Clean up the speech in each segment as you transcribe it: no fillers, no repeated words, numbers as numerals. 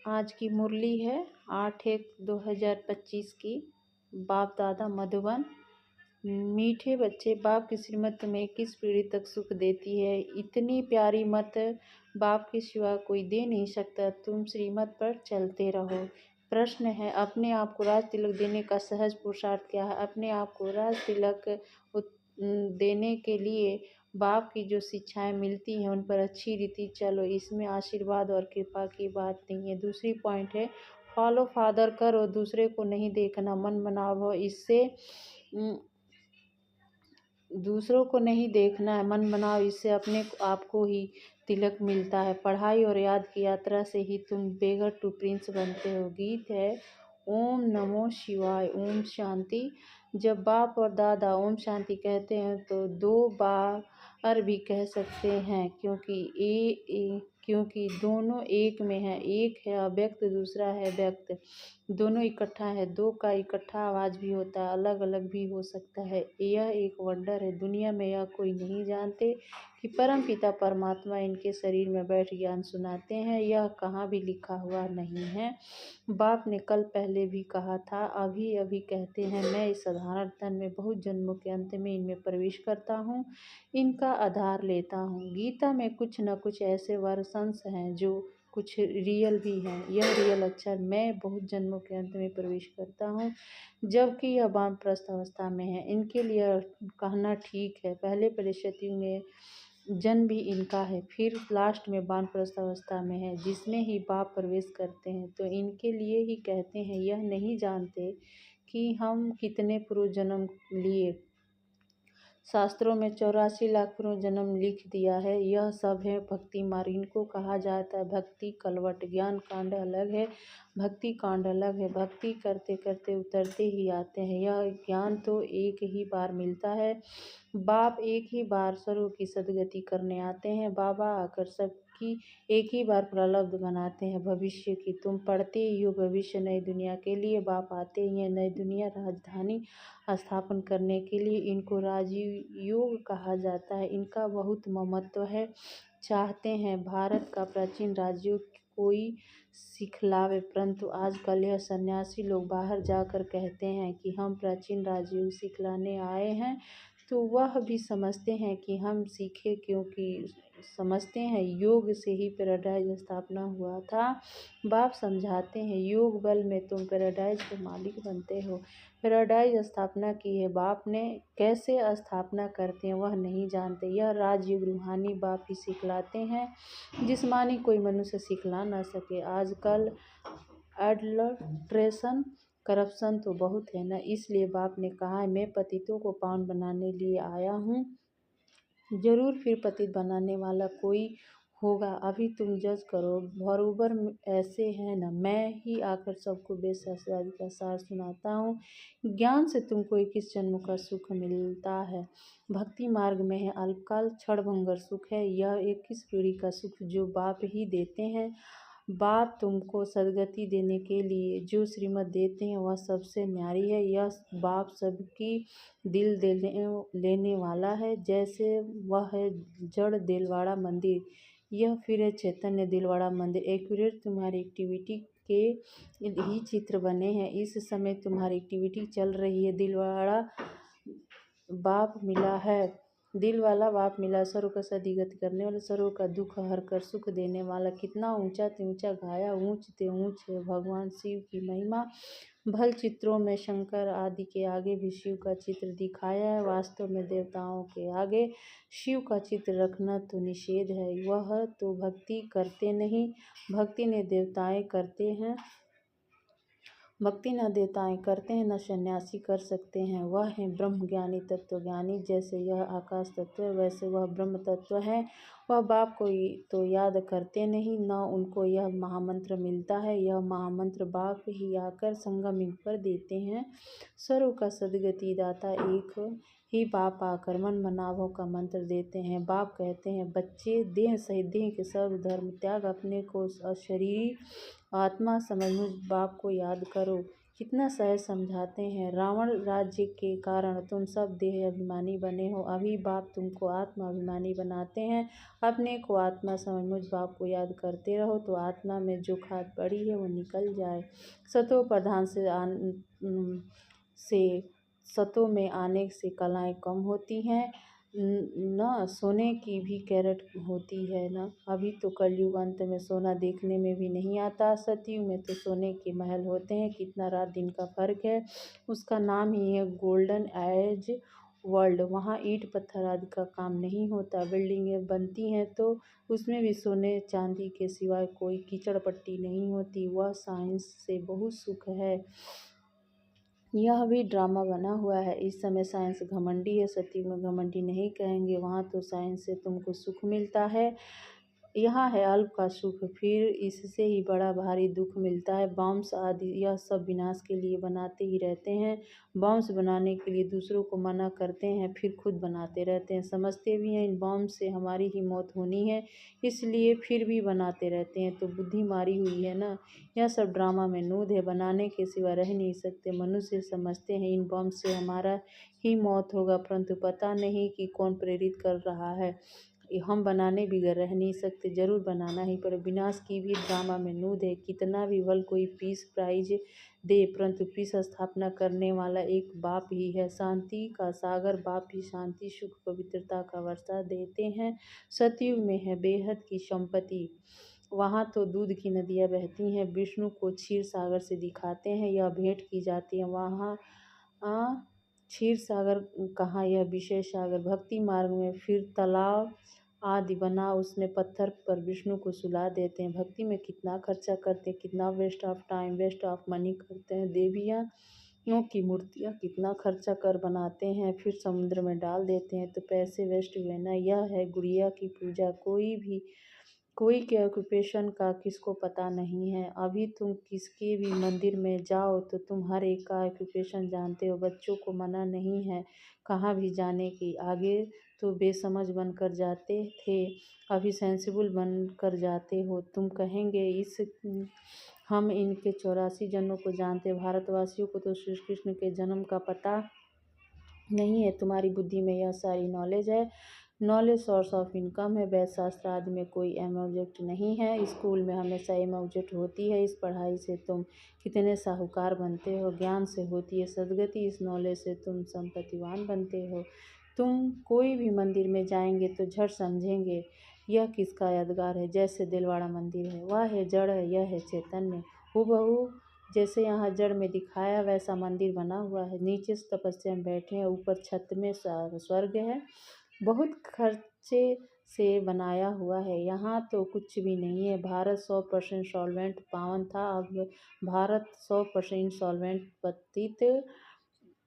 आज की मुरली है 8/1/2025 की। बाप दादा मधुबन। मीठे बच्चे, बाप की श्रीमत तुम्हें किस पीढ़ी तक सुख देती है। इतनी प्यारी मत बाप के सिवा कोई दे नहीं सकता। तुम श्रीमत पर चलते रहो। प्रश्न है, अपने आप को राज तिलक देने का सहज पुरुषार्थ क्या है। अपने आप को राज तिलक देने के लिए बाप की जो शिक्षाएं मिलती हैं उन पर अच्छी रीति चलो। इसमें आशीर्वाद और कृपा की बात नहीं है। दूसरी पॉइंट है, फॉलो फादर करो, दूसरे को नहीं देखना, मन बनाओ। इससे दूसरों को नहीं देखना है, मन बनाओ। इससे अपने आप को ही तिलक मिलता है। पढ़ाई और याद की यात्रा से ही तुम बेगर टू प्रिंस बनते हो। गीत है ओम नमो शिवाय, ओम शांति। जब बाप और दादा ओम शांति कहते हैं तो दो बार भी कह सकते हैं, क्योंकि दोनों एक में है। एक है अव्यक्त, दूसरा है व्यक्त। दोनों इकट्ठा है। दो का इकट्ठा आवाज़ भी होता है, अलग अलग भी हो सकता है। यह एक वंडर है। दुनिया में यह कोई नहीं जानते कि परम पिता परमात्मा इनके शरीर में बैठ ज्ञान सुनाते हैं। यह कहाँ भी लिखा हुआ नहीं है। बाप ने कल पहले भी कहा था, अभी अभी कहते हैं, मैं इस साधारण तन में बहुत जन्मों के अंत में इनमें प्रवेश करता हूँ, इनका आधार लेता हूँ। गीता में कुछ न कुछ ऐसे वर्शंस हैं जो कुछ रियल भी हैं। यह रियल अक्षर मैं बहुत जन्मों के अंत में प्रवेश करता हूँ, जबकि यह वानप्रस्थ अवस्था में है। इनके लिए कहना ठीक है। पहले परिषद युग में जन्म भी इनका है, फिर लास्ट में वानप्रस्थ अवस्था में है, जिसमें ही बाप प्रवेश करते हैं। तो इनके लिए ही कहते हैं, यह नहीं जानते कि हम कितने पूर्व जन्म लिए। शास्त्रों में 84 लाख पूर्व जन्म लिख दिया है। यह सब है भक्ति मार्ग। इनको कहा जाता है भक्ति कलवट। ज्ञान कांड अलग है, भक्ति कांड अलग है। भक्ति करते करते उतरते ही आते हैं। यह ज्ञान तो एक ही बार मिलता है। बाप एक ही बार सर्व की सद्गति करने आते हैं। बाबा आकर सबकी एक ही बार प्रलब्ध बनाते हैं भविष्य की। तुम पढ़ते ही हो भविष्य नई दुनिया के लिए। बाप आते ही हैं नई दुनिया राजधानी स्थापन करने के लिए। इनको राजयोग कहा जाता है। इनका बहुत महत्व है। चाहते हैं भारत का प्राचीन राजयोग कोई सिखलावे, परंतु आजकल यह सन्यासी लोग बाहर जाकर कहते हैं कि हम प्राचीन राजयोग सिखलाने आए हैं, तो वह भी समझते हैं कि हम सीखे, क्योंकि समझते हैं योग से ही पैराडाइज स्थापना हुआ था। बाप समझाते हैं योग बल में तुम पैराडाइज के मालिक बनते हो। पैराडाइज स्थापना की है बाप ने, कैसे स्थापना करते हैं वह नहीं जानते। यह राजयोग रूहानी बाप ही सिखलाते हैं, जिस्मानी कोई मनुष्य सिखला ना सके। आजकल एडल्ट्रेशन करप्शन तो बहुत है ना, इसलिए बाप ने कहा है मैं पतितों को पावन बनाने लिए आया हूँ। जरूर फिर पतित बनाने वाला कोई होगा। अभी तुम जज करो। बरोबर ऐसे है ना, मैं ही आकर सबको वेद शास्त्र आदि का सार सुनाता हूँ। ज्ञान से तुमको 21 जन्मों का सुख मिलता है। भक्ति मार्ग में है अल्पकाल क्षणभंगर सुख है। यह 21 पीढ़ी का सुख जो बाप ही देते हैं। बाप तुमको सद्गति देने के लिए जो श्रीमत देते हैं वह सबसे न्यारी है। यह बाप सबकी दिल लेने वाला है। जैसे वह है जड़ दिलवाड़ा मंदिर, यह फिर है चैतन्य दिलवाड़ा मंदिर। एक्यूरेट तुम्हारी एक्टिविटी के ही चित्र बने हैं। इस समय तुम्हारी एक्टिविटी चल रही है। दिलवाड़ा बाप मिला है, दिल वाला बाप मिला, सर्व का सद्गति करने वाला, सर्व का दुख हर कर सुख देने वाला। कितना ऊंचा ते ऊंचा गाया, ऊंच ते ऊंच है भगवान शिव की महिमा। भल चित्रों में शंकर आदि के आगे भी शिव का चित्र दिखाया है। वास्तव में देवताओं के आगे शिव का चित्र रखना तो निषेध है। वह तो भक्ति करते नहीं, भक्ति ने देवताएं करते हैं। भक्ति न देवताएं करते हैं, न सन्यासी कर सकते हैं। वह है ब्रह्म ज्ञानी तत्वज्ञानी। जैसे यह आकाश तत्व है वैसे वह ब्रह्म तत्व है। वह बाप को तो याद करते नहीं, न उनको यह महामंत्र मिलता है। यह महामंत्र बाप ही आकर संगम युग पर देते हैं। सर्व का सद्गति दाता एक ही बाप आकर मन मनाभों का मंत्र देते हैं। बाप कहते हैं बच्चे, देह सहित देह के सर्व धर्म त्याग, अपने को अशरीरी आत्मा समझ मुझ बाप को याद करो, कितना सहज समझाते हैं। रावण राज्य के कारण तुम सब देह अभिमानी बने हो, अभी बाप तुमको आत्मा अभिमानी बनाते हैं। अपने को आत्मा समझ मुझ बाप को याद करते रहो तो आत्मा में जो खाद पड़ी है वो निकल जाए। सतो प्रधान से सतों में आने से कलाएं कम होती हैं, न सोने की भी कैरेट होती है न। अभी तो कलयुग अंत में सोना देखने में भी नहीं आता, सतयुग में तो सोने के महल होते हैं। कितना रात दिन का फर्क है, उसका नाम ही है गोल्डन एज वर्ल्ड। वहाँ ईंट पत्थर आदि का काम नहीं होता, बिल्डिंगें बनती हैं तो उसमें भी सोने चांदी के सिवाय कोई कीचड़ पट्टी नहीं होती। वह साइंस से बहुत सुख है। यह भी ड्रामा बना हुआ है। इस समय साइंस घमंडी है, सतयुग में घमंडी नहीं कहेंगे। वहाँ तो साइंस से तुमको सुख मिलता है, यहाँ है अल्प का सुख, फिर इससे ही बड़ा भारी दुख मिलता है। बॉम्ब्स आदि यह सब विनाश के लिए बनाते ही रहते हैं। बॉम्ब्स बनाने के लिए दूसरों को मना करते हैं, फिर खुद बनाते रहते हैं। समझते भी हैं इन बॉम्ब से हमारी ही मौत होनी है, इसलिए फिर भी बनाते रहते हैं। तो बुद्धि मारी हुई है ना। यह सब ड्रामा में नूद है, बनाने के सिवा रह नहीं सकते। मनुष्य समझते हैं इन बॉम्ब से हमारा ही मौत होगा, परंतु पता नहीं कि कौन प्रेरित कर रहा है। हम बनाने बिगैर रह नहीं सकते, जरूर बनाना ही पड़े। विनाश की भी ड्रामा में नूद है। कितना भी बल कोई पीस प्राइज दे, परंतु पीस स्थापना करने वाला एक बाप ही है। शांति का सागर बाप ही शांति सुख पवित्रता का वर्षा देते हैं। सतयुग में है बेहद की संपत्ति, वहाँ तो दूध की नदियाँ बहती हैं। विष्णु को क्षीर सागर से दिखाते हैं, यह भेंट की जाती है। वहाँ क्षीर सागर कहाँ, यह विशेष सागर। भक्ति मार्ग में फिर तालाब आदि बना, उसमें पत्थर पर विष्णु को सुला देते हैं। भक्ति में कितना खर्चा करते हैं, कितना waste of time waste of money करते हैं। देवियों की मूर्तियाँ कितना खर्चा कर बनाते हैं, फिर समुद्र में डाल देते हैं, तो पैसे वेस्ट हुए ना। यह है गुड़िया की पूजा। कोई के ऑक्यूपेशन का किसको पता नहीं है। अभी तुम किसके भी मंदिर में जाओ तो तुम हर एक का ऑक्यूपेशन जानते हो। बच्चों को मना नहीं है कहाँ भी जाने की। आगे तो बेसमझ बनकर जाते थे, अभी सेंसिबल बनकर जाते हो। तुम कहेंगे हम इनके 84 जन्मों को जानते। भारतवासियों को तो श्री कृष्ण के जन्म का पता नहीं है। तुम्हारी बुद्धि में यह सारी नॉलेज है। नॉलेज सोर्स ऑफ इनकम है। वैद्य शास्त्र आदि में कोई एम ऑब्जेक्ट नहीं है। स्कूल में हमेशा एम ऑब्जेक्ट होती है। इस पढ़ाई से तुम कितने साहूकार बनते हो। ज्ञान से होती है सदगति, इस नॉलेज से तुम संपत्तिवान बनते हो। तुम कोई भी मंदिर में जाएंगे तो झट समझेंगे यह किसका यादगार है। जैसे दिलवाड़ा मंदिर है, वह है जड़ है, यह है चैतन्य। हूबहू जैसे यहाँ जड़ में दिखाया वैसा मंदिर बना हुआ है। नीचे तपस्या में बैठे हैं, ऊपर छत में स्वर्ग है। बहुत खर्चे से बनाया हुआ है, यहाँ तो कुछ भी नहीं है। भारत 100% सॉल्वेंट पावन था, अब भारत 100% सॉल्वेंट पतित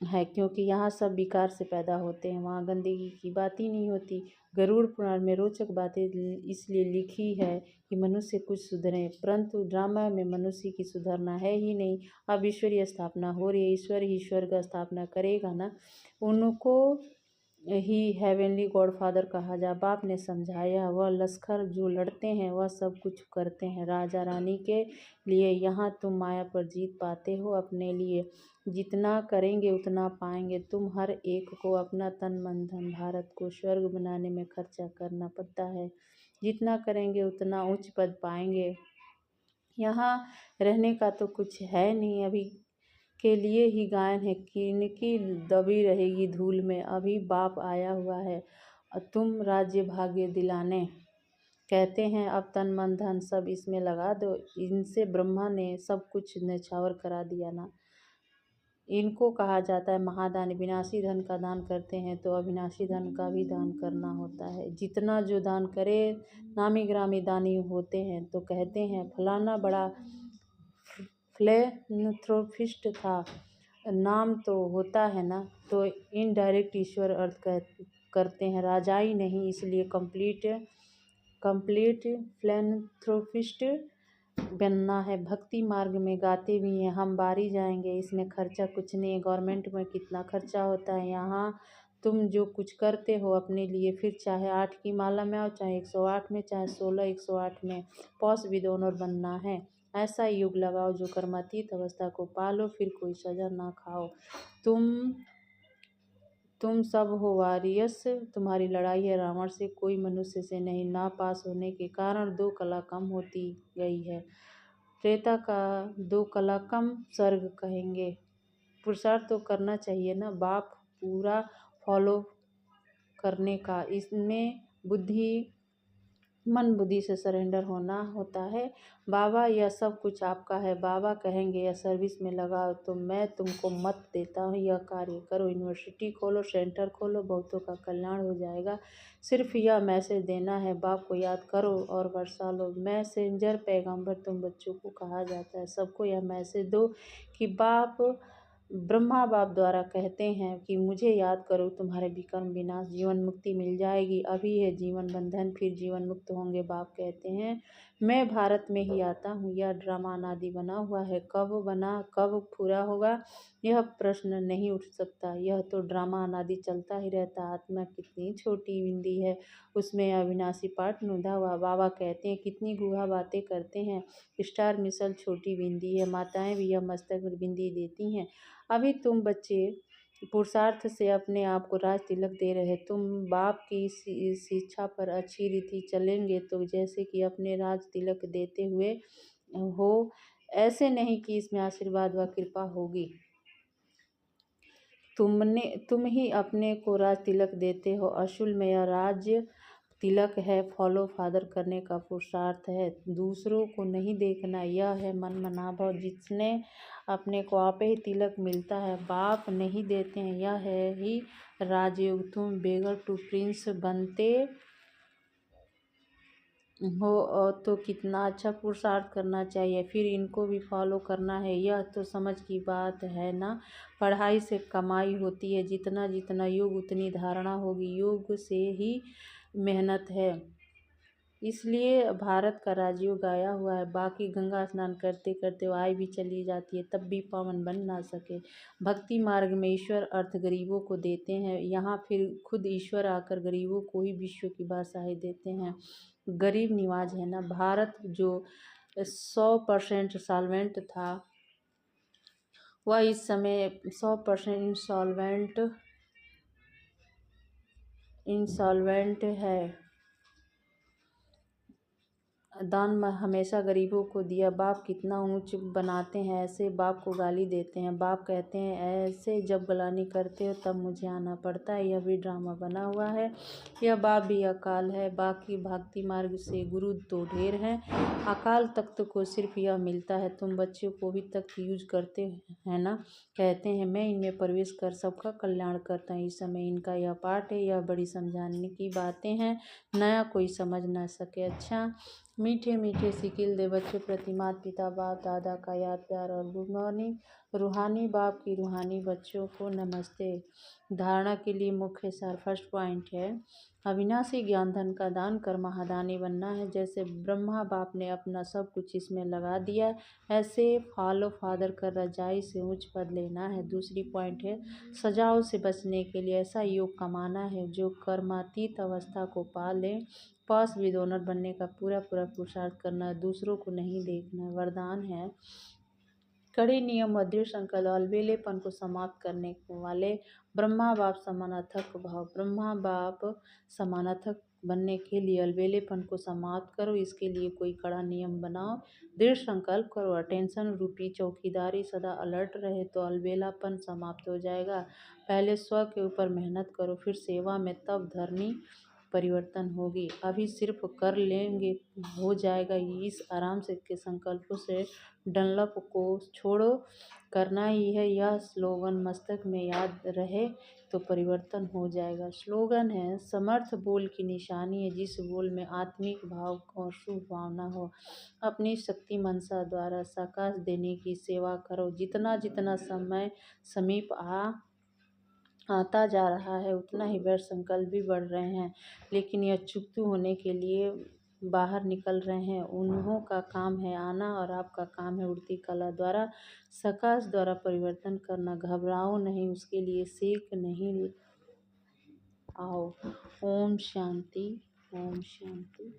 है, क्योंकि यहाँ सब विकार से पैदा होते हैं। वहाँ गंदगी की बात ही नहीं होती। गरुड़ पुराण में रोचक बातें इसलिए लिखी है कि मनुष्य कुछ सुधरे, परंतु ड्रामा में मनुष्य की सुधरना है ही नहीं। अब ईश्वरीय स्थापना हो रही है, ईश्वर ही ईश्वर का स्थापना करेगा ना। उनको ही हेवनली गॉडफादर कहा जा। बाप ने समझाया, वह लश्कर जो लड़ते हैं वह सब कुछ करते हैं राजा रानी के लिए। यहाँ तुम माया पर जीत पाते हो अपने लिए। जितना करेंगे उतना पाएंगे। तुम हर एक को अपना तन मन धन भारत को स्वर्ग बनाने में खर्चा करना पड़ता है। जितना करेंगे उतना उच्च पद पाएंगे। यहाँ रहने का तो कुछ है नहीं, अभी के लिए ही गायन है। किनकी दबी रहेगी धूल में, अभी बाप आया हुआ है तुम राज्य भाग्य दिलाने। कहते हैं अब तन मन धन सब इसमें लगा दो। इनसे ब्रह्मा ने सब कुछ न्यौछावर करा दिया ना। इनको कहा जाता है महादानी। विनाशी धन का दान करते हैं तो अविनाशी धन का भी दान करना होता है। जितना जो दान करे, नामी ग्रामी दानी होते हैं तो कहते हैं फलाना बड़ा फिलैंथ्रोपिस्ट था। नाम तो होता है ना, तो इनडायरेक्ट ईश्वर अर्थ करते हैं, राजाई नहीं। इसलिए कंप्लीट फिलैंथ्रोपिस्ट बनना है। भक्ति मार्ग में गाते भी हैं हम बारी जाएंगे, इसमें खर्चा कुछ नहीं है। गवर्नमेंट में कितना खर्चा होता है। यहाँ तुम जो कुछ करते हो अपने लिए, फिर चाहे 8 की माला में आओ, चाहे 108 में, चाहे 16 108 में, पॉस विद ऑनर बनना है। ऐसा युग लगाओ जो कर्मातीत अवस्था को पालो, फिर कोई सजा ना खाओ। तुम सब हो वारियस, तुम्हारी लड़ाई है रावण से, कोई मनुष्य से नहीं। ना पास होने के कारण 2 कला कम होती गई है। त्रेता का 2 कला कम स्वर्ग कहेंगे। पुरुषार्थ तो करना चाहिए ना, बाप पूरा फॉलो करने का, इसमें मन बुद्धि से सरेंडर होना होता है। बाबा यह सब कुछ आपका है, बाबा कहेंगे यह सर्विस में लगाओ तो मैं तुमको मत देता हूँ, यह कार्य करो। यूनिवर्सिटी खोलो, सेंटर खोलो, बहुतों का कल्याण हो जाएगा। सिर्फ यह मैसेज देना है, बाप को याद करो और बरसा लो। मैसेंजर पैगंबर तुम बच्चों को कहा जाता है। सबको यह मैसेज दो कि ब्रह्मा बाप द्वारा कहते हैं कि मुझे याद करो, तुम्हारे विकर्म विनाश, जीवन मुक्ति मिल जाएगी। अभी है जीवन बंधन, फिर जीवन मुक्त होंगे। बाप कहते हैं मैं भारत में ही आता हूँ। यह ड्रामा अनादि बना हुआ है, कब बना कब पूरा होगा यह प्रश्न नहीं उठ सकता। यह तो ड्रामा अनादि चलता ही रहता। आत्मा कितनी छोटी बिंदी है, उसमें अविनाशी पाठ नुदा हुआ। बाबा कहते हैं कितनी गुहा बातें करते हैं। स्टार मिसल छोटी बिंदी है, माताएं भी यह मस्तक में बिंदी देती हैं। अभी तुम बच्चे पुरुषार्थ से अपने आप को राज तिलक दे रहे। तुम बाप की शिक्षा पर अच्छी रीति चलेंगे तो जैसे कि अपने राज तिलक देते हुए हो, ऐसे नहीं कि इसमें आशीर्वाद व कृपा होगी। तुम ही अपने को राज तिलक देते हो। अशुल में यह राज्य तिलक है, फॉलो फादर करने का पुरुषार्थ है, दूसरों को नहीं देखना। यह है मन मनाभाव, जिसने अपने को आप ही तिलक मिलता है, बाप नहीं देते हैं। यह है ही राजयोग। तुम बेगर टू प्रिंस बनते हो तो कितना अच्छा पुरुषार्थ करना चाहिए, फिर इनको भी फॉलो करना है। यह तो समझ की बात है ना। पढ़ाई से कमाई होती है, जितना जितना योग उतनी धारणा होगी। योग से ही मेहनत है, इसलिए भारत का राजयोग आया हुआ है। बाकी गंगा स्नान करते करते आय भी चली जाती है, तब भी पावन बन ना सके। भक्ति मार्ग में ईश्वर अर्थ गरीबों को देते हैं, यहाँ फिर खुद ईश्वर आकर गरीबों को ही विश्व की बादशाही देते हैं। गरीब निवाज है ना। भारत जो 100% सॉल्वेंट था, वह इस समय 100% इंसॉल्वेंट है। दान हमेशा गरीबों को दिया। बाप कितना ऊंच बनाते हैं, ऐसे बाप को गाली देते हैं। बाप कहते हैं ऐसे जब गलानी करते हो तब मुझे आना पड़ता है। यह भी ड्रामा बना हुआ है, यह बाप भी अकाल है। बाकी भक्ति मार्ग से गुरु तो ढेर हैं, अकाल तख्त को सिर्फ यह मिलता है। तुम बच्चों को भी तख्त यूज करते हैं ना। कहते हैं मैं इनमें प्रवेश कर सबका कल्याण करता हूँ। इस समय इनका यह पाठ है, यह बड़ी समझाने की बातें हैं, नया कोई समझ ना सके। अच्छा मीठे मीठे सिकिल दे बच्चों प्रति माता पिता बाप दादा का याद प्यार और गुड मॉर्निंग। रूहानी बाप की रूहानी बच्चों को नमस्ते। धारणा के लिए मुख्य सार फर्स्ट पॉइंट है अविनाशी ज्ञान धन का दान कर महादानी बनना है। जैसे ब्रह्मा बाप ने अपना सब कुछ इसमें लगा दिया, ऐसे फॉलो फादर कर रजाई से उच्च पद लेना है। दूसरी पॉइंट है सजाओं से बचने के लिए ऐसा योग कमाना है जो कर्मातीत अवस्था को पा ले। पास विद ओनर बनने का पूरा पुरुषार्थ करना, दूसरों को नहीं देखना। वरदान है कड़े नियम व दृढ़ संकल्प अलबेलेपन को समाप्त करने वाले ब्रह्मा बाप समानार्थक भाव। ब्रह्मा बाप समानार्थक बनने के लिए अलबेलेपन को समाप्त करो, इसके लिए कोई कड़ा नियम बनाओ, दृढ़ संकल्प करो। अटेंशन रूपी चौकीदारी सदा अलर्ट रहे तो अलबेलापन समाप्त हो जाएगा। पहले स्व के ऊपर मेहनत करो, फिर सेवा में, तब धरनी परिवर्तन होगी। अभी सिर्फ कर लेंगे हो जाएगा, इस आराम से के संकल्पों से डनलप को छोड़ो, करना ही है। यह स्लोगन मस्तक में याद रहे तो परिवर्तन हो जाएगा। स्लोगन है समर्थ बोल की निशानी है, जिस बोल में आत्मिक भाव और शुभ भावना हो। अपनी शक्ति मनसा द्वारा साकाश देने की सेवा करो। जितना जितना समय समीप आता जा रहा है उतना ही व्यर्थ संकल्प भी बढ़ रहे हैं, लेकिन यह चुकतू होने के लिए बाहर निकल रहे हैं। उन्हों का काम है आना और आपका काम है उड़ती कला द्वारा सकाश द्वारा परिवर्तन करना। घबराओ नहीं, उसके लिए सीख नहीं आओ। ओम शांति, ओम शांति।